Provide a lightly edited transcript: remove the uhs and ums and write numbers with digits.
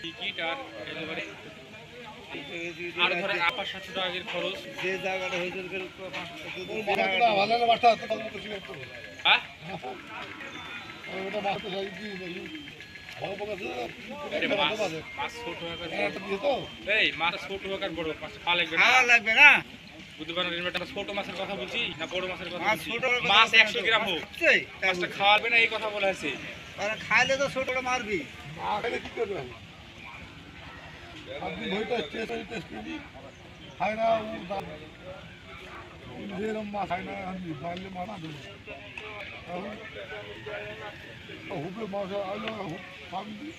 ticket আর আর ধরে 500 টাকা খরচ যে জায়গাটা হয়েছে লাগবে না ছোট মাছের কথা বলছি না বড় মাছের কথা মাছ 100 গ্রাম হোক মাছটা খাওয়াবে না এই কথা বলা আছে খাইলে তো ছোটটা মারবি কি করবে আপনি বইটা খাই না মাছ খাই না আমি বাইরে মারা দেব হুপে মাছ আইলো হুপ ফার্মি